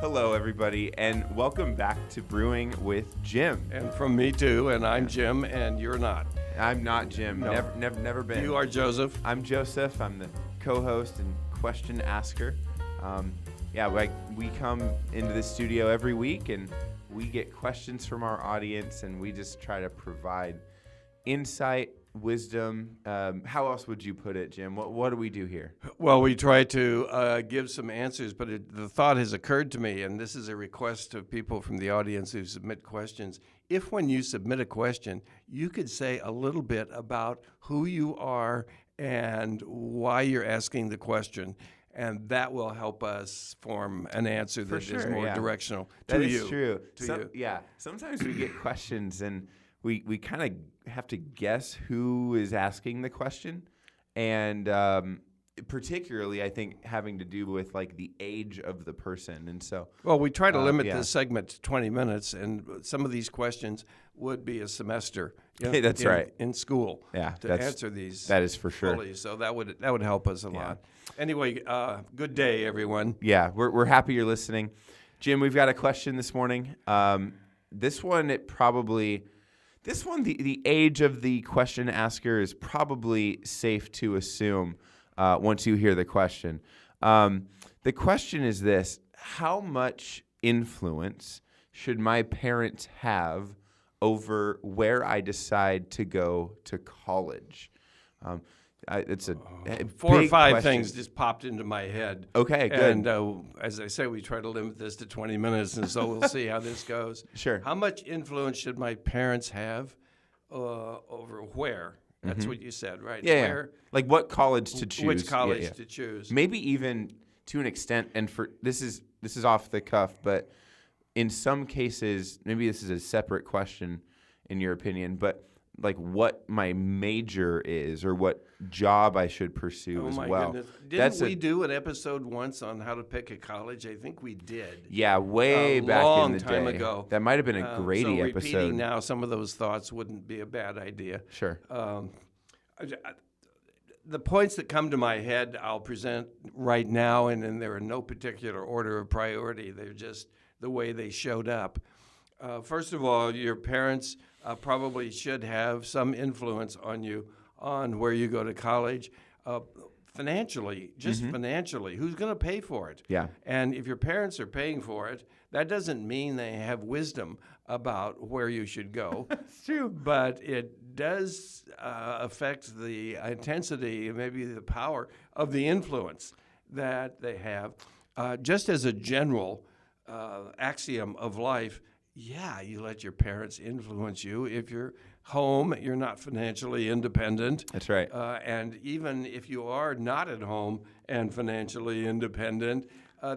Hello, everybody, and welcome back to Brewing with Jim. And from me too, and I'm Jim, and you're not. I'm not Jim. No. Never been. You are Joseph. I'm Joseph. I'm the co-host and question asker. We come into the studio every week, and we get questions from our audience, and we just try to provide insight, wisdom. How else would you put it, Jim? What do we do here? Well, we try to give some answers, but the thought has occurred to me, and this is a request of people from the audience who submit questions. If when you submit a question, you could say a little bit about who you are and why you're asking the question, and that will help us form an answer that is more directional to you. That is true. Yeah. Sometimes we get questions, and we kind of have to guess who is asking the question, and particularly I think having to do with like the age of the person. And so, well, we try to limit the segment to 20 minutes, and some of these questions would be a semester. That's right, in school. Yeah, to answer these. That is for sure. Fully, so that would help us a lot. Anyway, good day, everyone. Yeah, we're happy you're listening, Jim. We've got a question this morning. This one, the age of the question asker is probably safe to assume once you hear the question. The question is this: how much influence should my parents have over where I decide to go to college? It's a four big or five question. things just popped into my head. Okay, good. And as I say, we try to limit this to 20 minutes, and so we'll see how this goes. Sure. How much influence should my parents have over where? That's what you said, right? Yeah. Where, like what college to choose. Which college to choose. Maybe even to an extent, and for this is off the cuff, but in some cases, maybe this is a separate question in your opinion, but like what my major is or what job I should pursue as well. Goodness. Didn't we do an episode once on how to pick a college? I think we did. Yeah, way back in the day. Long time ago. That might have been a Grady so episode. Repeating now some of those thoughts wouldn't be a bad idea. Sure. The points that come to my head I'll present right now, and they're in no particular order of priority. They're just the way they showed up. First of all, your parents probably should have some influence on you on where you go to college. Financially, financially, who's going to pay for it? Yeah. And if your parents are paying for it, that doesn't mean they have wisdom about where you should go. It's true. But it does affect the intensity, maybe the power of the influence that they have. Just as a general axiom of life, you let your parents influence you. If you're home, you're not financially independent. That's right. And even if you are not at home and financially independent,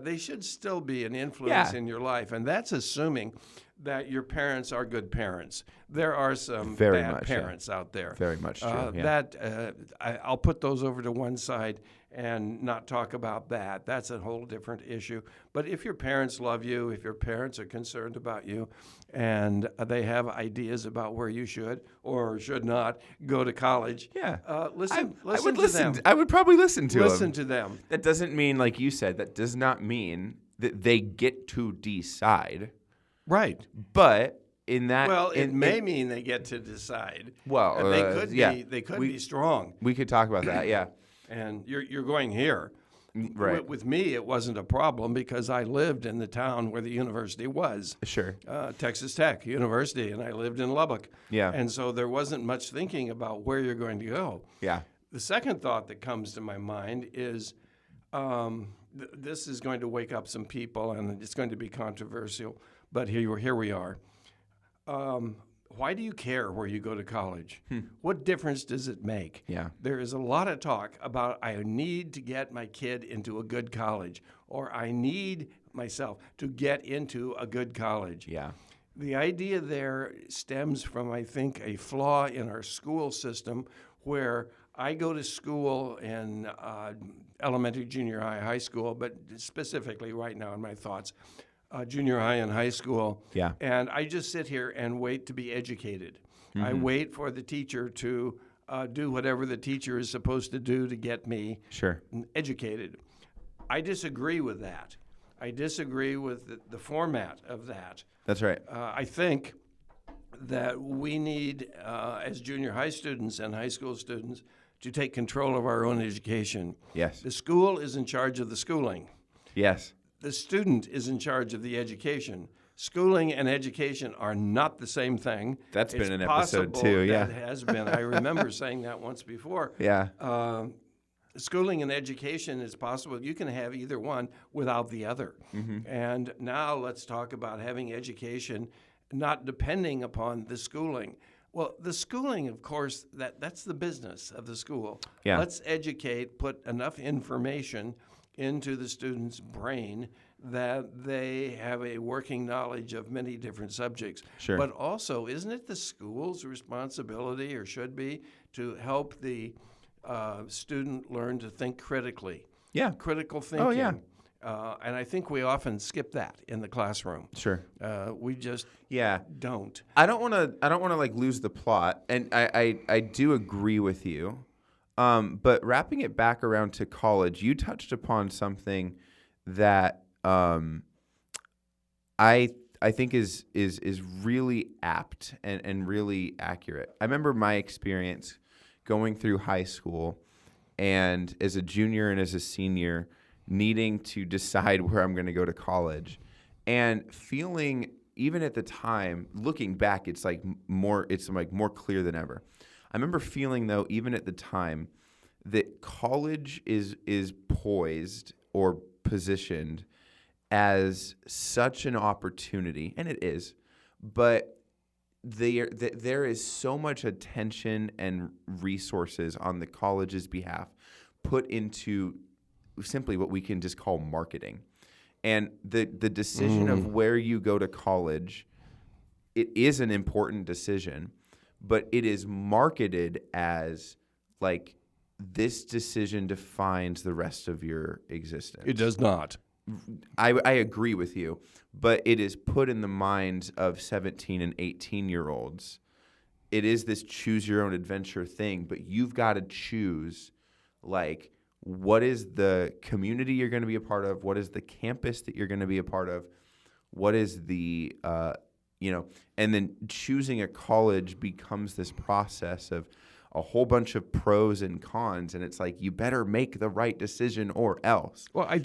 they should still be an influence in your life. And that's assuming that your parents are good parents. There are some bad parents out there. Very much true. I'll put those over to one side and not talk about that. That's a whole different issue. But if your parents love you, if your parents are concerned about you, and they have ideas about where you should or should not go to college, listen to them. I would probably listen to them. Listen to them. That doesn't mean, like you said, that does not mean that they get to decide. Right. But in that, it may mean they get to decide. Well, they could be strong. We could talk about that. Yeah. And you're going here. Right. With me, it wasn't a problem because I lived in the town where the university was. Sure. Texas Tech University, and I lived in Lubbock. Yeah. And so there wasn't much thinking about where you're going to go. Yeah. The second thought that comes to my mind is this is going to wake up some people, and it's going to be controversial. But here we are. Why do you care where you go to college? What difference does it make? Yeah. There is a lot of talk about I need to get my kid into a good college, or I need myself to get into a good college. Yeah. The idea there stems from, I think, a flaw in our school system where I go to school in elementary, junior high, high school, but specifically right now in my thoughts, junior high and high school. Yeah. And I just sit here and wait to be educated. I wait for the teacher to do whatever the teacher is supposed to do to get me educated. I disagree with that. I disagree with the format of that. That's right. I think that we need, as junior high students and high school students, to take control of our own education. Yes. The school is in charge of the schooling. Yes. The student is in charge of the education. Schooling and education are not the same thing. That's been It's an episode possible too, yeah. That has been. I remember saying that once before. Yeah. Schooling and education is possible. You can have either one without the other. And now let's talk about having education not depending upon the schooling. Well, the schooling, of course, that's the business of the school. Yeah. Let's educate, put enough information into the student's brain that they have a working knowledge of many different subjects. Sure. But also, isn't it the school's responsibility, or should be, to help the student learn to think critically? Yeah. Critical thinking. Oh, yeah. And I think we often skip that in the classroom. Sure. We just Yeah. don't. I don't want to like lose the plot, and I do agree with you. But wrapping it back around to college, you touched upon something that I think is really apt and really accurate. I remember my experience going through high school, and as a junior and as a senior, needing to decide where I'm going to go to college, and feeling, even at the time, looking back, it's more clear than ever. I remember feeling, though, even at the time, that college is poised or positioned as such an opportunity, and it is, but there is so much attention and resources on the college's behalf put into simply what we can just call marketing. And the decision of where you go to college, it is an important decision, but it is marketed as like this decision defines the rest of your existence. It does not. I agree with you, but it is put in the minds of 17 and 18-year-olds. It is this choose your own adventure thing, but you've got to choose, like, what is the community you're going to be a part of? What is the campus that you're going to be a part of? What is the, and then choosing a college becomes this process of a whole bunch of pros and cons, and it's like you better make the right decision or else. Well, I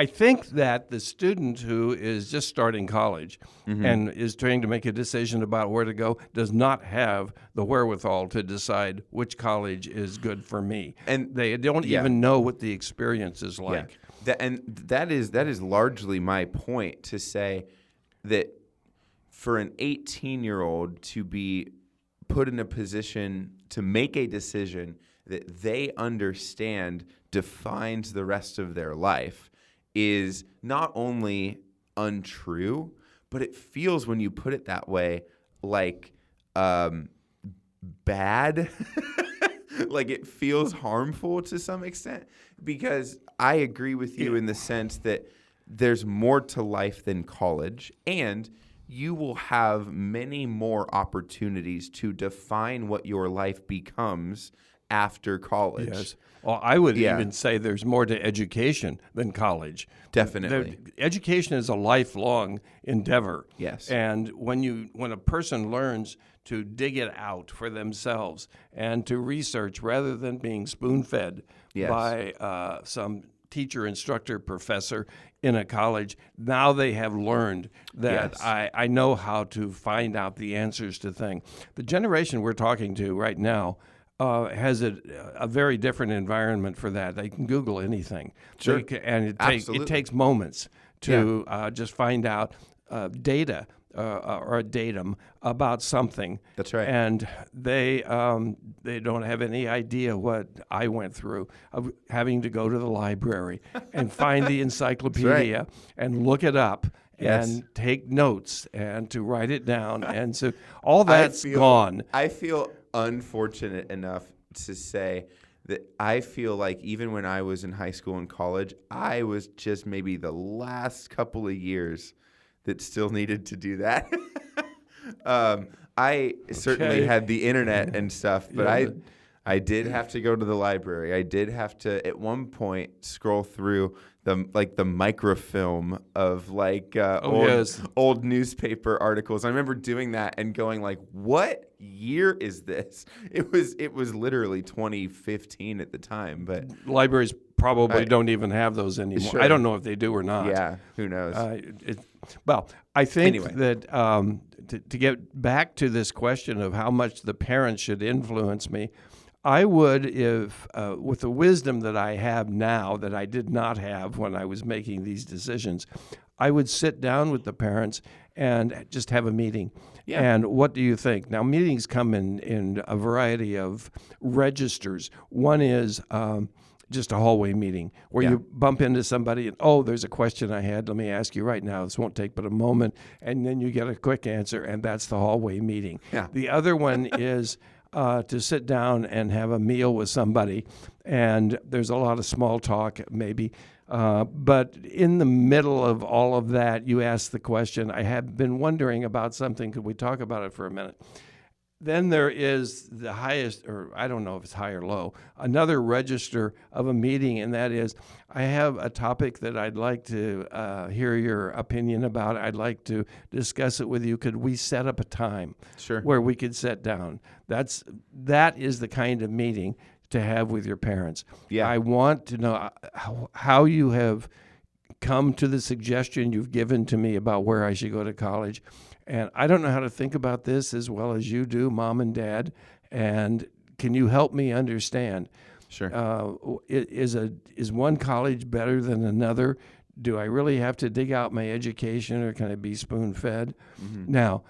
think that the student who is just starting college and is trying to make a decision about where to go does not have the wherewithal to decide which college is good for me, and they don't even know what the experience is like. Yeah. That is largely my point, to say that for an 18-year-old to be put in a position to make a decision that they understand defines the rest of their life is not only untrue, but it feels, when you put it that way, like bad. Like it feels harmful to some extent, because I agree with you in the sense that there's more to life than college, and you will have many more opportunities to define what your life becomes after college. Yes. Well, I would even say there's more to education than college. Definitely. Education is a lifelong endeavor. Yes. And when a person learns to dig it out for themselves and to research rather than being spoon-fed by some teacher, instructor, professor in a college, now they have learned that I know how to find out the answers to things. The generation we're talking to right now has a very different environment for that. They can Google anything. Sure. And it takes moments to just find out data or a datum about something. That's right. And they don't have any idea what I went through of having to go to the library and find the encyclopedia and look it up and take notes and to write it down. And so all that's gone. I feel unfortunate enough to say that I feel like even when I was in high school and college, I was just maybe the last couple of years that still needed to do that. I certainly had the internet and stuff, but I did have to go to the library. I did have to, at one point, scroll through the microfilm of old newspaper articles. I remember doing that and going like, "What year is this?" It was literally 2015 at the time, but Libraries probably don't even have those anymore. Sure. I don't know if they do or not. yeah, who knows? Well, I think Anyway. that to get back to this question of how much the parents should influence me, I would, if with the wisdom that I have now that I did not have when I was making these decisions, I would sit down with the parents and just have a meeting. Yeah. And what do you think? Now, meetings come in a variety of registers. One is just a hallway meeting where you bump into somebody and, oh, there's a question I had. Let me ask you right now. This won't take but a moment. And then you get a quick answer, and that's the hallway meeting. Yeah. The other one is to sit down and have a meal with somebody, and there's a lot of small talk maybe. But in the middle of all of that, you ask the question, I have been wondering about something. Could we talk about it for a minute? Then there is the highest, or I don't know if it's high or low, another register of a meeting, and that is, I have a topic that I'd like to hear your opinion about. I'd like to discuss it with you. Could we set up a time where we could sit down? That is the kind of meeting to have with your parents. Yeah. I want to know how you have come to the suggestion you've given to me about where I should go to college. And I don't know how to think about this as well as you do, Mom and Dad. And can you help me understand? Sure. Is one college better than another? Do I really have to dig out my education, or can I be spoon-fed? Mm-hmm. Now,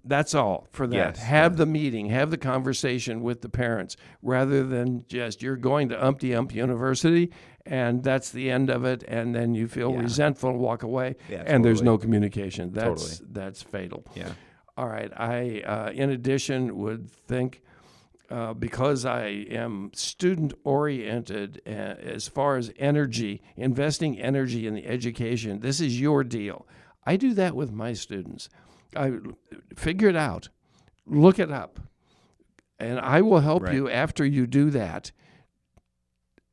that's all for that. Yes, Have the meeting, have the conversation with the parents, rather than just you're going to Umpty-Ump University and that's the end of it, and then you feel resentful and walk away, and there's no communication. That's fatal. Yeah. All right. I, in addition, would think, because I am student-oriented as far as energy, investing energy in the education, this is your deal. I do that with my students. I figure it out, look it up, and I will help you after you do that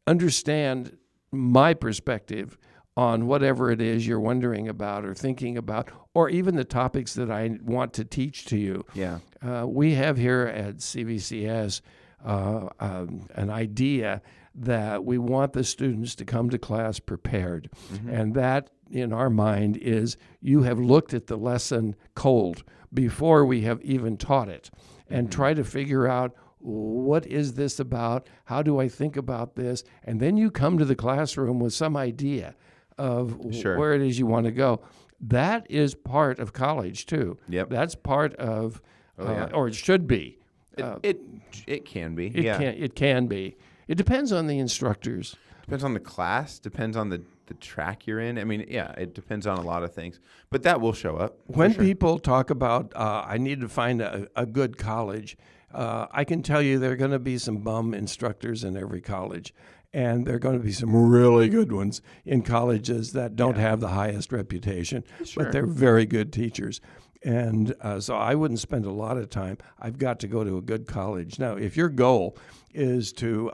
understand my perspective on whatever it is you're wondering about or thinking about, or even the topics that I want to teach to you. Yeah. We have here at CVCS an idea that we want the students to come to class prepared. Mm-hmm. And that, in our mind, is you have looked at the lesson cold before we have even taught it, and try to figure out, what is this about? How do I think about this? And then you come to the classroom with some idea of where it is you want to go. That is part of college too. Yep. That's part of, or it should be. It can be. It can be. It depends on the instructors. Depends on the class. Depends on the track you're in. I mean, it depends on a lot of things. But that will show up. When people talk about, I need to find a good college, I can tell you there are going to be some bum instructors in every college, and there are going to be some really good ones in colleges that don't have the highest reputation, but they're very good teachers. And so I wouldn't spend a lot of time. I've got to go to a good college. Now, if your goal is to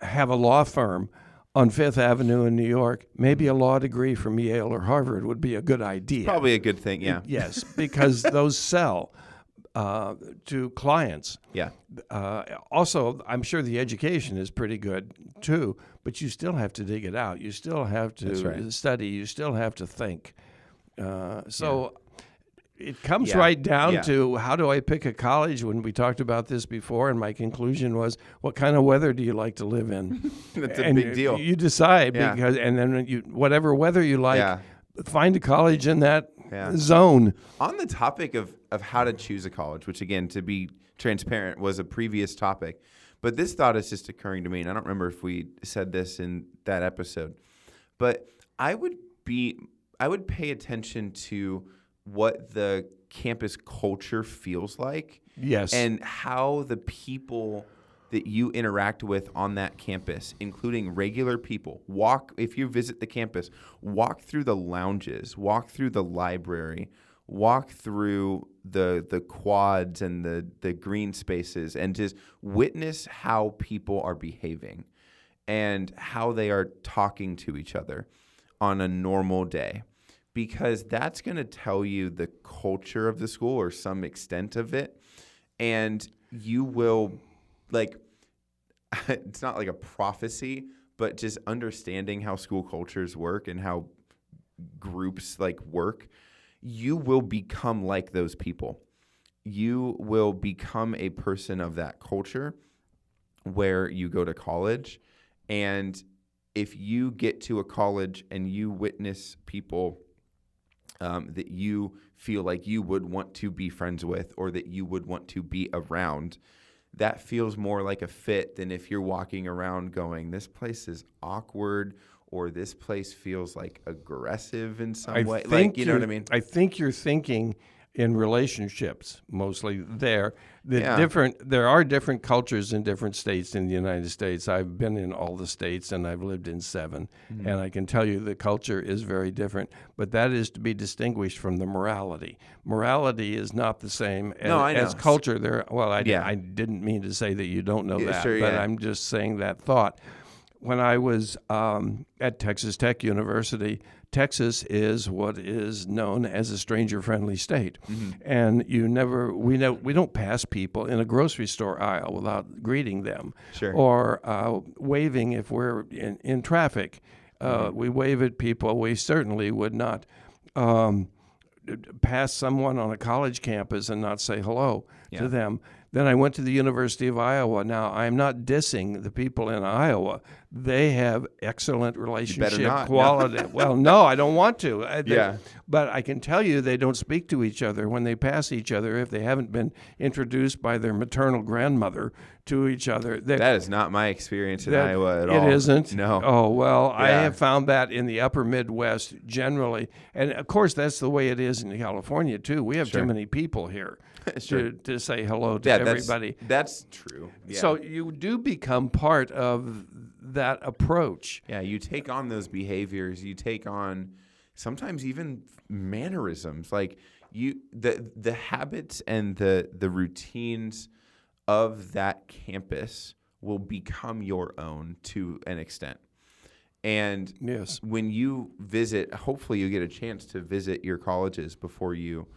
have a law firm on Fifth Avenue in New York, maybe a law degree from Yale or Harvard would be a good idea. Probably a good thing, yeah. Yes, because those sell to clients. Yeah. Also, I'm sure the education is pretty good too, but you still have to dig it out. You still have to study. You still have to think. It comes right down to, how do I pick a college? When we talked about this before, and my conclusion was, what kind of weather do you like to live in? That's a big deal. You decide, because, and then whatever weather you like, find a college in that zone. On the topic of how to choose a college, which, again, to be transparent, was a previous topic, but this thought is just occurring to me, and I don't remember if we said this in that episode, but I would pay attention to what the campus culture feels like. Yes. And how the people that you interact with on that campus, including regular people, if you visit the campus, walk through the lounges, walk through the library, walk through the quads and the green spaces, and just witness how people are behaving and how they are talking to each other on a normal day, because that's going to tell you the culture of the school or some extent of it. And you will, like, it's not like a prophecy, but just understanding how school cultures work and how groups like work, you will become like those people. You will become a person of that culture where you go to college. And if you get to a college and you witness people that you feel like you would want to be friends with or that you would want to be around, that feels more like a fit than if you're walking around going, this place is awkward, or this place feels like aggressive in some way. Like, you know what I mean? I think you're thinking in relationships mostly there. Yeah. There are different cultures in different states in the United States. I've been in all the states and I've lived in 7, and I can tell you the culture is very different, but that is to be distinguished from the morality. Morality is not the same as culture. I didn't mean to say that you don't know that, sure, but yeah. I'm just saying that thought. When I was at Texas Tech University, Texas is what is known as a stranger-friendly state, and we don't pass people in a grocery store aisle without greeting them, Sure. or waving if we're in traffic. We wave at people. We certainly would not pass someone on a college campus and not say hello to them. Then I went to the University of Iowa. Now, I'm not dissing the people in Iowa. They have excellent relationship quality. No. Well, no, I don't want to. But I can tell you they don't speak to each other when they pass each other if they haven't been introduced by their maternal grandmother to each other. That is not my experience in Iowa at all. It isn't? No. Oh, well, I have found that in the upper Midwest generally. And, of course, that's the way it is in California, too. We have too many people here to say hello to everybody. That's true. Yeah. So you do become part of that approach. Yeah, you take on those behaviors. You take on sometimes even mannerisms, like the habits and the routines of that campus will become your own to an extent. And when you visit, hopefully you get a chance to visit your colleges before you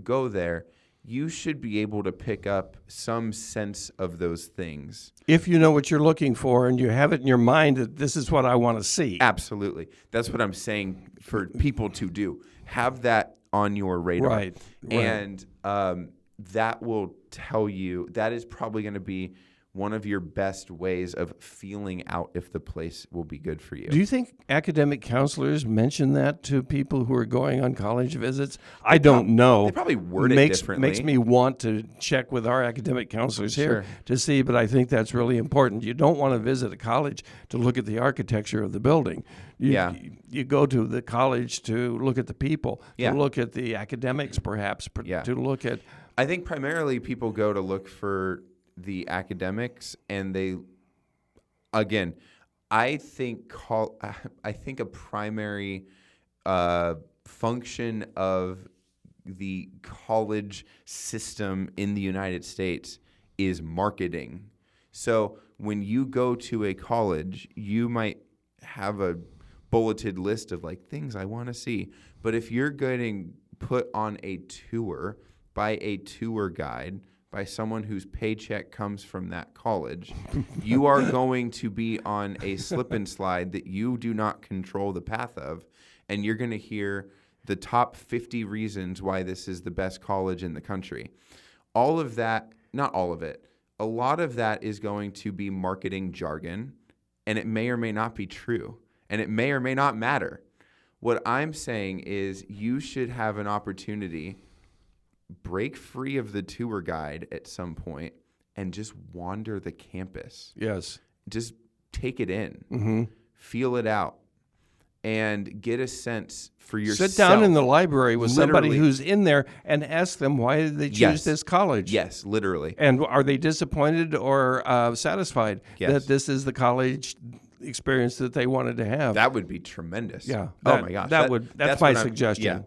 go there. You should be able to pick up some sense of those things. If you know what you're looking for and you have it in your mind that this is what I want to see. Absolutely. That's what I'm saying for people to do. Have that on your radar. Right. And that will tell you, that is probably going to be one of your best ways of feeling out if the place will be good for you. Do you think academic counselors mention that to people who are going on college visits? I don't know. They probably word it differently. Makes me want to check with our academic counselors here to see, but I think that's really important. You don't want to visit a college to look at the architecture of the building. You go to the college to look at the people, to look at the academics perhaps, to look at... I think primarily people go to look for the academics, and I think a primary function of the college system in the United States is marketing. So when you go to a college, you might have a bulleted list of like things I want to see, but if you're getting put on a tour by a tour guide, by someone whose paycheck comes from that college, you are going to be on a slip and slide that you do not control the path of, and you're going to hear the top 50 reasons why this is the best college in the country. All of that, not all of it, a lot of that is going to be marketing jargon, and it may or may not be true, and it may or may not matter. What I'm saying is you should have an opportunity, break free of the tour guide at some point and just wander the campus. Yes. Just take it in, feel it out, and get a sense for yourself. Sit down in the library with somebody who's in there and ask them why did they choose this college. Yes, literally. And are they disappointed or satisfied that this is the college experience that they wanted to have? That would be tremendous. Yeah. Oh my gosh. That's my suggestion.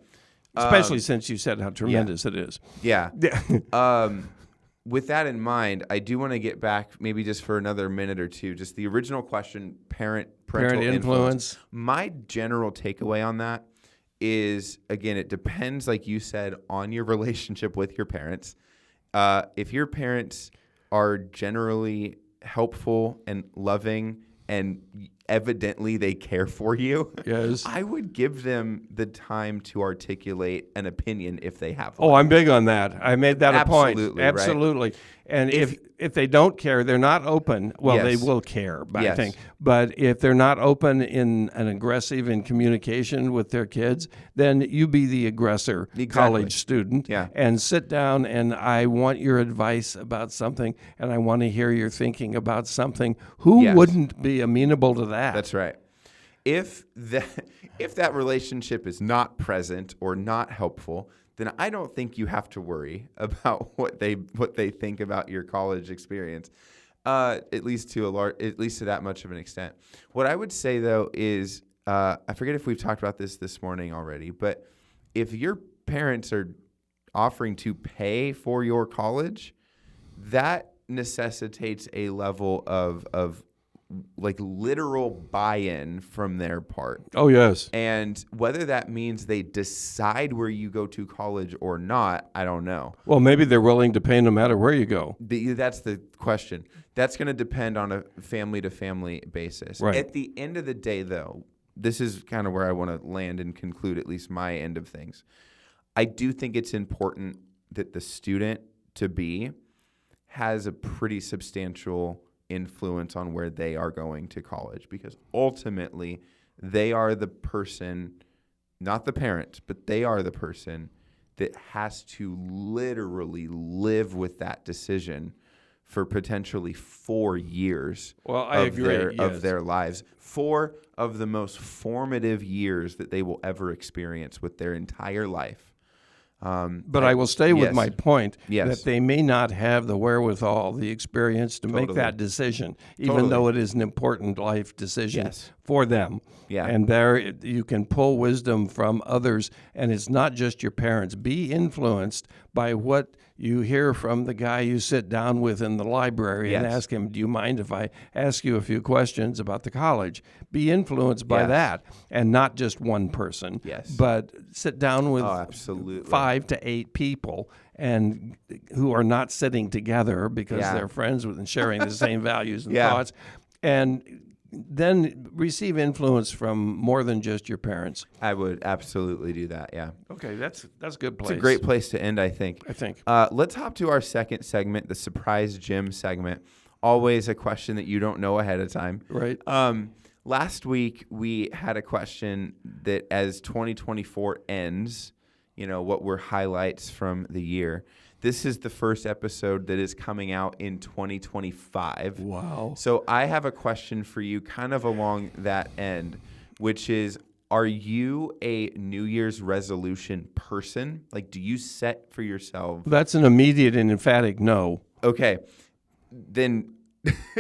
Especially since you said how tremendous it is. Yeah. With that in mind, I do want to get back maybe just for another minute or two, just the original question, parental influence. My general takeaway on that is, again, it depends, like you said, on your relationship with your parents. If your parents are generally helpful and loving and evidently they care for you, yes, I would give them the time to articulate an opinion if they have one. Oh, I'm big on that. I made that a point. Absolutely, Absolutely. Right? And if they don't care, they're not open. Well, Yes. they will care, I Yes. think. But if they're not open in an aggressive in communication with their kids, then you be the aggressor, Exactly. college student, Yeah. and sit down and I want your advice about something, and I want to hear your thinking about something. Who Yes. wouldn't be amenable to that? That's right. If that relationship is not present or not helpful, then I don't think you have to worry about what they think about your college experience, at least to that much of an extent. What I would say though is, I forget if we've talked about this morning already, but if your parents are offering to pay for your college, that necessitates a level of like literal buy-in from their part. Oh, yes. And whether that means they decide where you go to college or not, I don't know. Well, maybe they're willing to pay no matter where you go. That's the question. That's going to depend on a family-to-family basis. Right. At the end of the day, though, this is kind of where I want to land and conclude at least my end of things. I do think it's important that the student-to-be has a pretty substantial influence on where they are going to college, because ultimately they are the person, not the parent, but they are the person that has to literally live with that decision for potentially 4 years of their lives. 4 of the most formative years that they will ever experience with their entire life. But I will stay with yes. my point Yes. that they may not have the wherewithal, the experience to make that decision, even though it is an important life decision Yes. for them. Yeah. And there you can pull wisdom from others, and it's not just your parents. Be influenced by what you hear from the guy you sit down with in the library and Yes. ask him, do you mind if I ask you a few questions about the college? Be influenced by Yes. that, and not just one person, Yes. but sit down with absolutely. 5 to 8 people and who are not sitting together because Yeah. they're friends with and sharing the same values and Yeah. thoughts, and then receive influence from more than just your parents. I would absolutely do that, yeah. Okay, that's a good place. It's a great place to end, I think. think. Let's hop to our second segment, the Surprise Gym segment. Always a question that you don't know ahead of time. Right. Last week, we had a question that as 2024 ends, what were highlights from the year. This is the first episode that is coming out in 2025. Wow. So I have a question for you kind of along that end, which is, are you a New Year's resolution person? Like, do you set for yourself? That's an immediate and emphatic no. Okay, then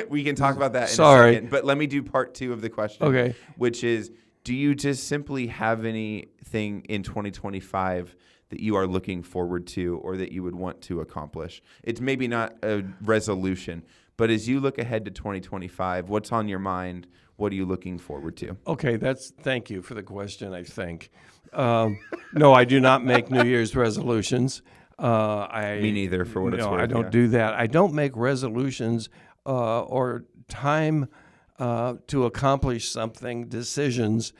we can talk about that in a Sorry. second. But let me do part 2 of the question, Okay. which is, do you just simply have anything in 2025 that you are looking forward to or that you would want to accomplish? It's maybe not a resolution, but as you look ahead to 2025, what's on your mind? What are you looking forward to? Okay, thank you for the question, I think. No, I do not make New Year's resolutions. Me neither, for what it's worth. I don't do that. I don't make resolutions or time to accomplish something, decisions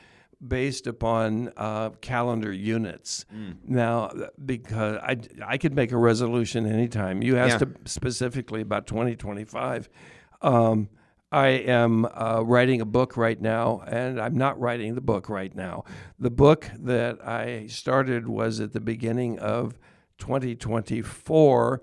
based upon calendar units. Now, because I could make a resolution anytime. You asked specifically about 2025. I am writing a book right now, and I'm not writing the book right now. The book that I started was at the beginning of 2024.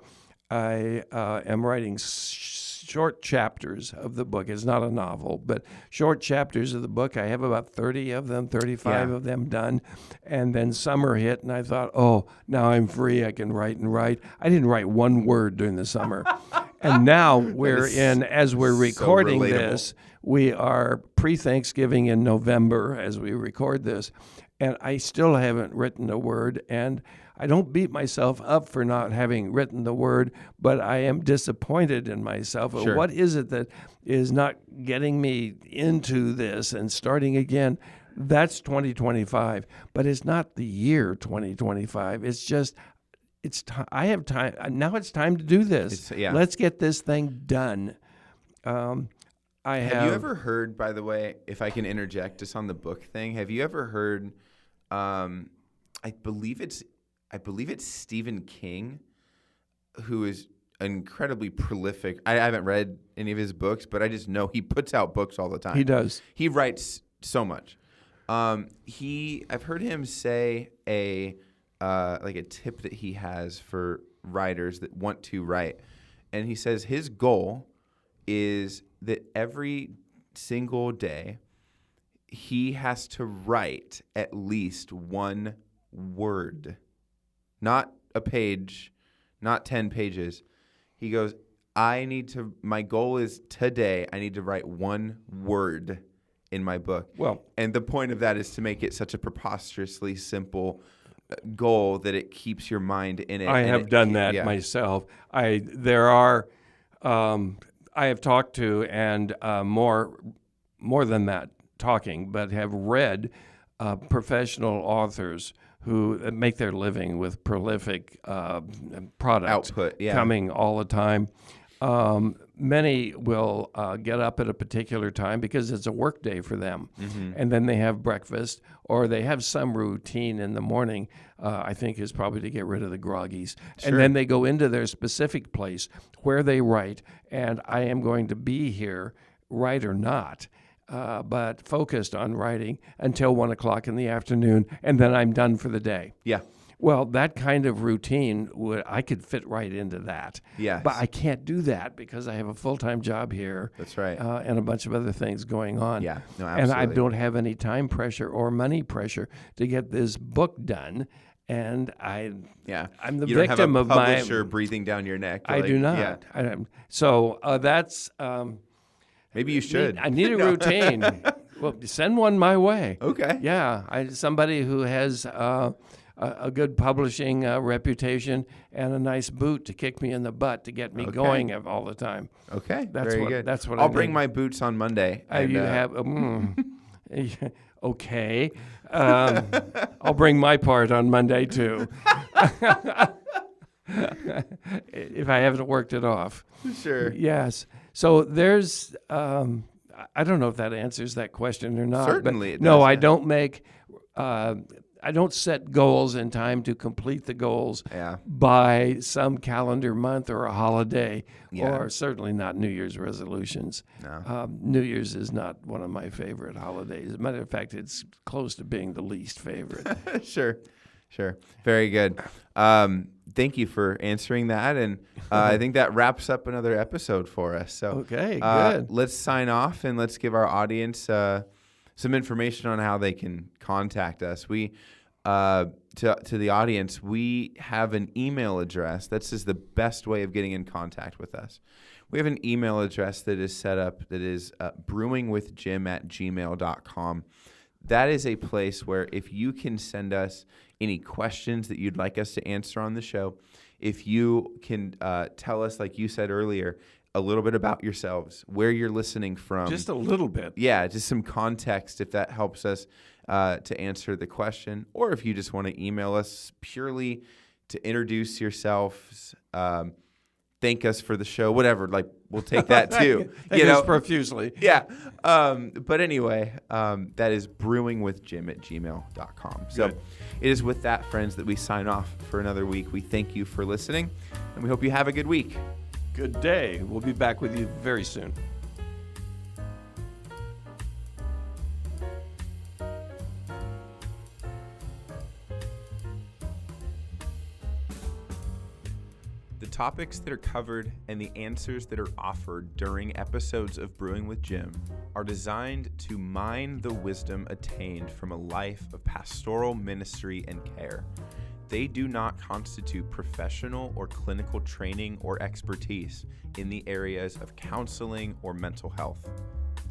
I am writing short chapters of the book. It's not a novel, but short chapters of the book. I have about 30 of them, 35 of them done. And then summer hit, and I thought, oh, now I'm free. I can write and write. I didn't write one word during the summer. And now as we're recording this, we are pre-Thanksgiving in November as we record this, and I still haven't written a word. And I don't beat myself up for not having written the word, but I am disappointed in myself. Sure. What is it that is not getting me into this and starting again? That's 2025, but it's not the year 2025. It's just, I have time. Now it's time to do this. Let's get this thing done. Have you ever heard, by the way, if I can interject just on the book thing, have you ever heard, I believe it's Stephen King, who is incredibly prolific. I haven't read any of his books, but I just know he puts out books all the time. He does. He writes so much. I've heard him say like a tip that he has for writers that want to write. And he says his goal is that every single day he has to write at least one word. Not a page, not 10 pages. He goes, my goal is today I need to write one word in my book. Well, and the point of that is to make it such a preposterously simple goal that it keeps your mind in it. I have done that myself. I have talked to, and more than that, talking, but have read professional authors who make their living with prolific product output coming all the time. Many will get up at a particular time because it's a work day for them. Mm-hmm. And then they have breakfast, or they have some routine in the morning, I think is probably to get rid of the groggies. Sure. And then they go into their specific place where they write, and I am going to be here, write or not, but focused on writing until 1 o'clock in the afternoon, and then I'm done for the day. Yeah. Well, that kind of routine, I could fit right into that. Yes. But I can't do that because I have a full-time job here. That's right. And a bunch of other things going on. Yeah, no, absolutely. And I don't have any time pressure or money pressure to get this book done. And I'm the you victim don't have a of publisher breathing down your neck. I do not. Yeah. So that's... maybe you should. I need a routine. Well, send one my way. Okay. Yeah, somebody who has a good publishing reputation and a nice boot to kick me in the butt to get me going all the time. Okay, very good. That's what I'll bring my boots on Monday. You have okay. I'll bring my part on Monday too. If I haven't worked it off. Sure. Yes. So there's, I don't know if that answers that question or not. Certainly it does. No, I don't make, I don't set goals in time to complete the goals by some calendar month or a holiday, or certainly not New Year's resolutions. No. New Year's is not one of my favorite holidays. As a matter of fact, it's close to being the least favorite. Sure. Very good. Thank you for answering that, and I think that wraps up another episode for us. So, okay, good. Let's sign off and let's give our audience some information on how they can contact us. We, to the audience, we have an email address. That's just the best way of getting in contact with us. We have an email address that is set up that is brewingwithjim@gmail.com. That is a place where if you can send us any questions that you'd like us to answer on the show, if you can tell us, like you said earlier, a little bit about yourselves, where you're listening from. Just a little bit. Yeah, just some context if that helps us to answer the question. Or if you just want to email us purely to introduce yourselves, thank us for the show, whatever. Like, we'll take that too. Thank us profusely. Yeah. But anyway, that is brewingwithjim@gmail.com. So it is with that, friends, that we sign off for another week. We thank you for listening, and we hope you have a good week. Good day. We'll be back with you very soon. The topics that are covered and the answers that are offered during episodes of Brewing with Jim are designed to mine the wisdom attained from a life of pastoral ministry and care. They do not constitute professional or clinical training or expertise in the areas of counseling or mental health.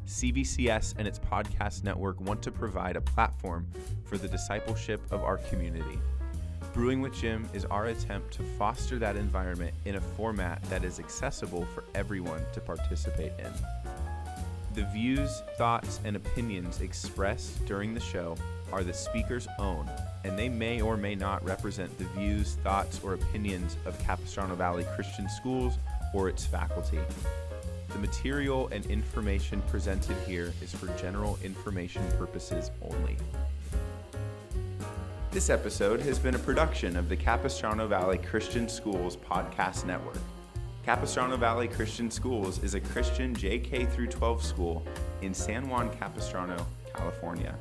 CVCS and its podcast network want to provide a platform for the discipleship of our community. Brewing with Jim is our attempt to foster that environment in a format that is accessible for everyone to participate in. The views, thoughts, and opinions expressed during the show are the speaker's own, and they may or may not represent the views, thoughts, or opinions of Capistrano Valley Christian Schools or its faculty. The material and information presented here is for general information purposes only. This episode has been a production of the Capistrano Valley Christian Schools Podcast Network. Capistrano Valley Christian Schools is a Christian JK through 12 school in San Juan Capistrano, California.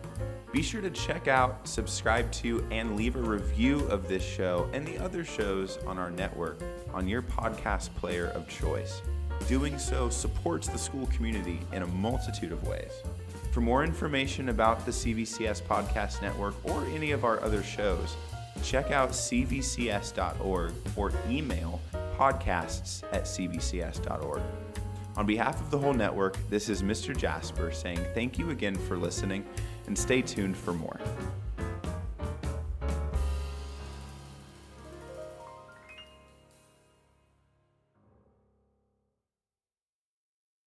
Be sure to check out, subscribe to, and leave a review of this show and the other shows on our network on your podcast player of choice. Doing so supports the school community in a multitude of ways. For more information about the CVCS Podcast Network or any of our other shows, check out cvcs.org or email podcasts@cvcs.org. On behalf of the whole network, this is Mr. Jasper saying thank you again for listening and stay tuned for more.